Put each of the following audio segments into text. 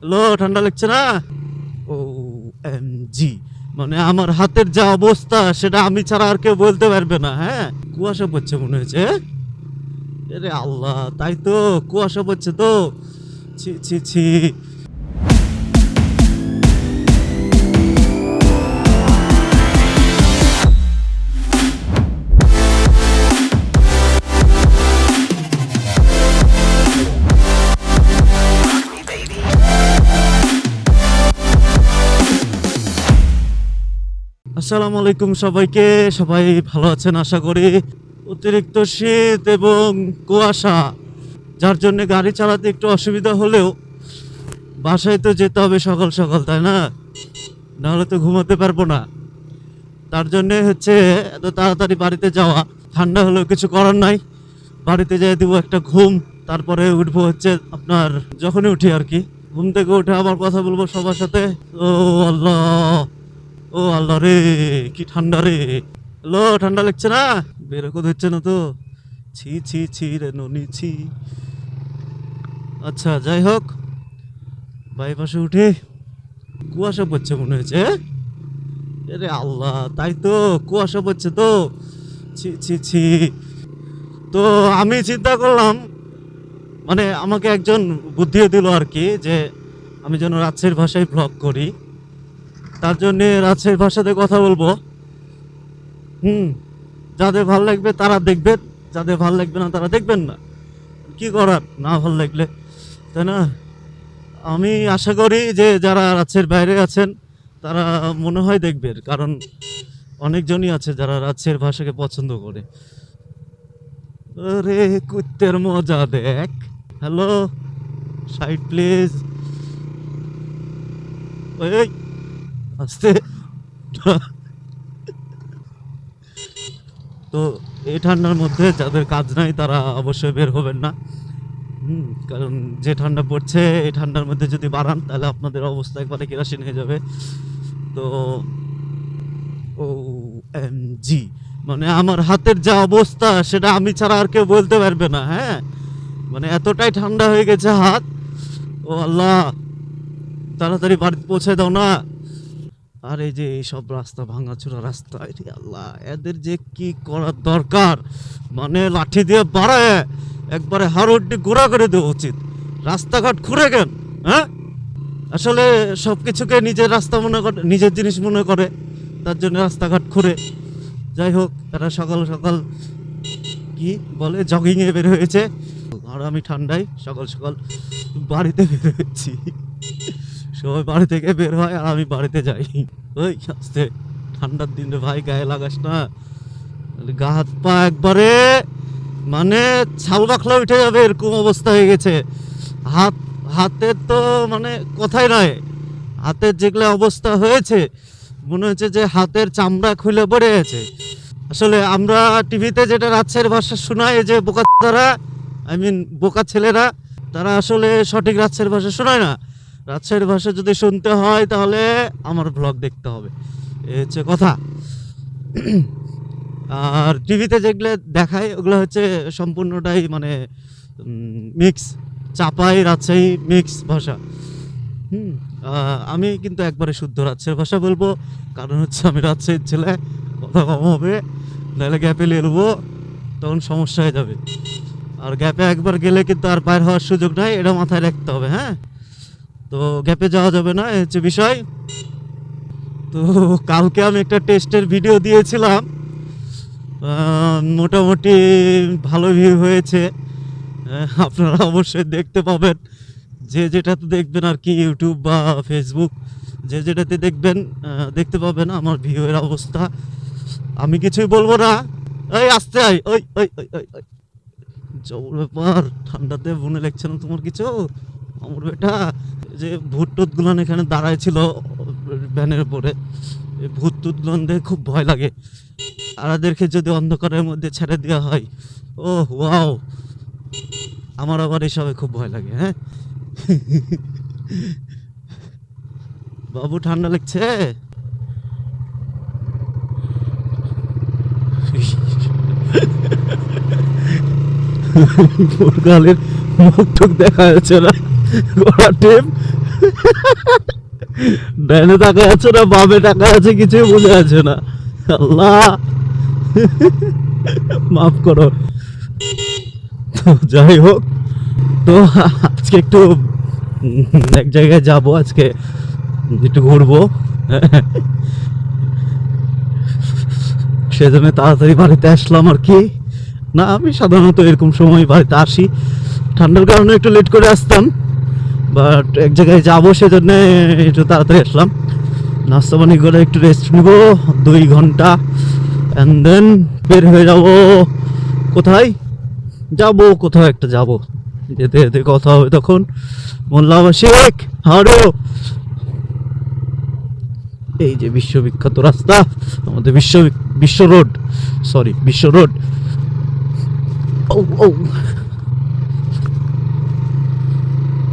Hello, ঠান্ডা লাগছে না? ও এম জি, মানে আমার হাতের যা অবস্থা সেটা আমি ছাড়া আর কেউ বলতে পারবে না। হ্যাঁ, কুয়াশা পড়ছে মনে হচ্ছে। আরে আল্লাহ, তাই তো, কুয়াশা পড়ছে তো। ছি ছি ছি। আসসালামু আলাইকুম সবাইকে, সবাই ভালো আছেন আশা করি। অতিরিক্ত শীত এবং কুয়াশা, যার জন্য গাড়ি চালাতে একটু অসুবিধা হলেও বাসায় তো যেতে হবে সকাল সকাল, তাই না? নাহলে তো ঘুমাতে পারবো না। তার জন্যে হচ্ছে এত তাড়াতাড়ি বাড়িতে যাওয়া। ঠান্ডা হলেও কিছু করার নাই, বাড়িতে যেয়ে দেবো একটা ঘুম, তারপরে উঠবো হচ্ছে আপনার যখনই উঠি আর কি। ঘুম থেকে উঠে আবার কথা বলবো সবার সাথে। ও আল্লাহ, ও আল্লাহ রে, কি ঠান্ডা রে। হ্যালো, ঠান্ডা লাগছে না? বেরোকো হচ্ছে না তো। ছি ছি ছি রে ননি ছি। আচ্ছা, যাই হোক, বাইপাসে উঠে কুয়াশা পড়ছে মনে হয়েছে। আরে আল্লাহ, তাই তো, কুয়াশা পড়ছে তো। ছি ছি ছি। তো আমি চিন্তা করলাম, মানে আমাকে একজন বুদ্ধিও দিল আর কি, যে আমি যেন রাজশাহীর ভাষায় ব্লগ করি। তার জন্যে রাজশাহীর ভাষাতে কথা বলবো। যাদের ভাল লাগবে তারা দেখবেন, যাদের ভাল লাগবে না তারা দেখবেন না। কি করার, না ভাল লাগলে, তাই না? আমি আশা করি যে যারা রাজশাহীর বাইরে আছেন তারা মনে হয় দেখবেন, কারণ অনেকজনই আছে যারা রাজশাহীর ভাষাকে পছন্দ করে। আরে কুত্তের মজা দেখ। Hello, side please. ওই আস্তে। তো এই ঠান্ডার মধ্যে যাদের কাজ নাই তারা অবশ্যই বের হবেন না। কারণ যে ঠান্ডা পড়ছে এই ঠান্ডার মধ্যে যদি বাড়ান তাহলে আপনাদের অবস্থা একবারে কেরাসিন হয়ে যাবে। তো ও এম জি, মানে আমার হাতের যা অবস্থা সেটা আমি ছাড়া আর কেউ বলতে পারবে না। হ্যাঁ, মানে এতটাই ঠান্ডা হয়ে গেছে হাত। ও আল্লাহ, তাড়াতাড়ি বাড়িতে পৌঁছে দাও না। আর এই যে এইসব রাস্তা, ভাঙাচোরা রাস্তা, আরে আল্লাহ, এদের যে কি করার দরকার, মানে লাঠি দিয়ে বাড়ায় একবারে হাড়ুড্ডি গোড়া করে দেওয়া উচিত। রাস্তাঘাট খুঁড়ে কেন? হ্যাঁ, আসলে সব কিছুকে নিজের রাস্তা মনে করে, নিজের জিনিস মনে করে, তার জন্য রাস্তাঘাট খুঁড়ে। যাই হোক, এরা সকাল সকাল কি বলে জগিংয়ে বের হয়েছে, আর আমি ঠান্ডায় সকাল সকাল বাড়িতে বের হয়েছি। সবাই বাড়ি থেকে বের হয় আর আমি বাড়িতে যাই। ওই আস্তে, ঠান্ডার দিনে ভাই গায়ে লাগাস না, গা হাত পা একবারে মানে ছাল বাখলা উঠে যাবে, এরকম অবস্থা হয়ে গেছে। হাতের তো মানে কথাই নয়, হাতের যেগুলো অবস্থা হয়েছে মনে হচ্ছে যে হাতের চামড়া খুলে পড়ে গেছে। আসলে আমরা টিভিতে যেটা রাজশাহীর ভাষা শোনায়, যে বোকা তারা, আই মিন বোকা ছেলেরা, তারা আসলে সঠিক রাজশাহীর ভাষা শোনায় না। রাজশাহীর ভাষা যদি শুনতে হয় তাহলে আমার ব্লগ দেখতে হবে, এই হচ্ছে কথা। আর টিভিতে যেগুলো দেখায় ওগুলো হচ্ছে সম্পূর্ণটাই মানে মিক্স, চাপাই রাজশাহী মিক্স ভাষা। আমি কিন্তু একবারে শুদ্ধ রাজশাহীর ভাষা বলবো, কারণ হচ্ছে আমি রাজশাহীর ছেলে, কথা কম হবে, নাহলে গ্যাপে নেবো, তখন সমস্যা হয়ে যাবে। আর গ্যাপে একবার গেলে কিন্তু আর বাইর হওয়ার সুযোগ নাই, এটা মাথায় রাখতে হবে। হ্যাঁ, তো গ্যাপে যাওয়া যাবে না, এই হচ্ছে বিষয়। তো কালকে আমি একটা টেস্টের ভিডিও দিয়েছিলাম, মোটামুটি ভালো ভিউ হয়েছে। আপনারা অবশ্যই দেখতে পাবেন, যে যেটাতে দেখবেন আর কি, ইউটিউব বা ফেসবুক, যে যেটাতে দেখবেন দেখতে পাবেন আমার ভিউয়ের অবস্থা। আমি কিছুই বলবো না, ওই আসতে আয়, ওই ওই ওই ওই ওই জবর ব্যাপার। ঠান্ডাতে মনে লাগছে না তোমার কিছু আমার বেটা? যে ভূত টুতগুলান এখানে দাঁড়ায় ছিল ভ্যানের উপরে, এই ভূত টুতগুলান দেখে খুব ভয় লাগে। আর এদেরকে যদি অন্ধকারের মধ্যে ছেড়ে দেওয়া হয়, ও ওয়াও, আমার আবার এসবে খুব ভয় লাগে। হ্যাঁ বাবু, ঠান্ডা লাগছে? গালের মুখ টুক দেখা যাচ্ছে না, গলা টেপ ডাইনে টাকা আছে না বামে টাকা আছে কিছুই বুঝে আছে না। আল্লাহ মাফ করো। তো যাই হোক, তো আজকে একটু এক জায়গায় যাব, আজকে একটু ঘুরবো। সেজন্য তাড়াতাড়ি বাড়িতে আসলাম আর কি। না, আমি সাধারণত এরকম সময় বাড়িতে আসি, ঠান্ডার কারণে একটু লেট করে আসতাম, বাট এক জায়গায় যাবো সেজন্য একটু তাড়াতাড়ি আসলাম। নাস্তা পানি করে একটু রেস্ট নিব 2 ঘন্টা, অ্যান্ড দেন বের হয়ে যাব। কোথায় যাব? কোথাও একটা যাব, যেতে যেতে কথা হবে তখন। মোল্লা আবাসিক হারো, এই যে বিশ্ববিখ্যাত রাস্তা আমাদের, বিশ্ব রোড, সরি বিশ্ব রোড। ও ও,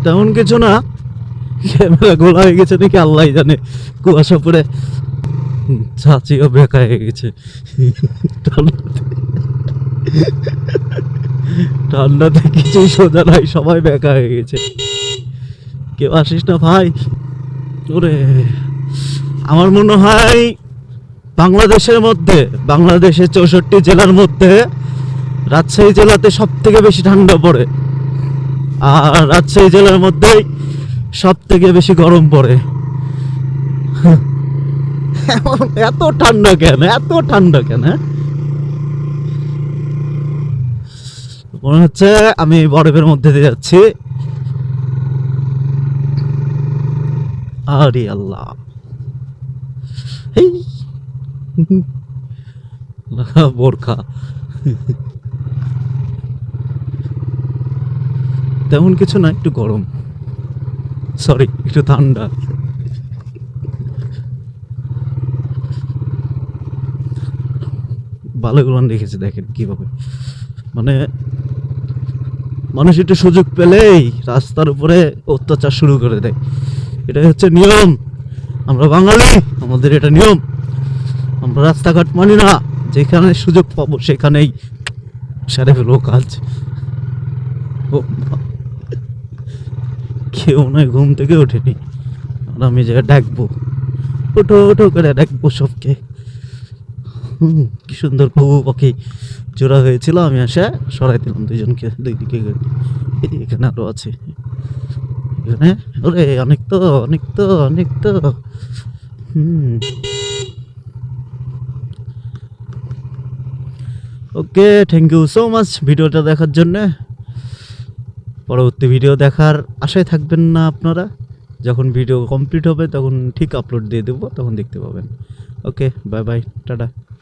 তেমন কিছু না, ক্যামেরা গোলা হয়ে গেছে নাকি আল্লাহ জানে, কুয়াশা পড়ে চাচিও বেকা হয়ে গেছে ঠান্ডাতে কিছুই সোজা নাই, সবাই বেকা হয়ে গেছে। কেউ আসিস না ভাই? ওরে, আমার মনে হয় বাংলাদেশের মধ্যে, বাংলাদেশের 64 জেলার মধ্যে রাজশাহী জেলাতে সব থেকে বেশি ঠান্ডা পড়ে, আর রাজশাহী জেলার মধ্যেই সব থেকে বেশি গরম পড়ে। এত ঠান্ডা কেন, এত ঠান্ডা কেন? মনে হচ্ছে আমি বরফের মধ্যে দিয়ে যাচ্ছি। আরে আল্লাহ, এই বোরখা। তেমন কিছু না, একটু গরম, সরি একটু ঠান্ডা। বালুগুলো রেখেছে দেখেন কিভাবে, মানে মানুষ একটু সুযোগ পেলেই রাস্তার উপরে অত্যাচার শুরু করে দেয়। এটাই হচ্ছে নিয়ম, আমরা বাঙালি, আমাদের এটা নিয়ম। আমরা রাস্তাঘাট মানি না, যেখানে সুযোগ পাবো সেখানেই সেরে ফেলবো কাজ। কেউ নয় ঘুম থেকে ওঠেনি, আর আমি যে ডাকবো, ওঠো ওঠো করে ডাকবো সবকে। কি সুন্দর ঘুঘু পাখি জোড়া হয়েছিল, আমি আসে সরাই দিলাম দুইজনকে, দুই দিকে। এখানে আরো আছে, এখানে ওরে অনেক তো, অনেক তো, অনেক তো। ওকে, থ্যাংক ইউ সো মাচ ভিডিওটা দেখার জন্য। পরবর্তী ভিডিও দেখার আশায় থাকবেন না আপনারা, যখন ভিডিও কমপ্লিট হবে তখন ঠিক আপলোড দিয়ে দেবো, তখন দেখতে পাবেন। ওকে, বাই বাই, টাটা।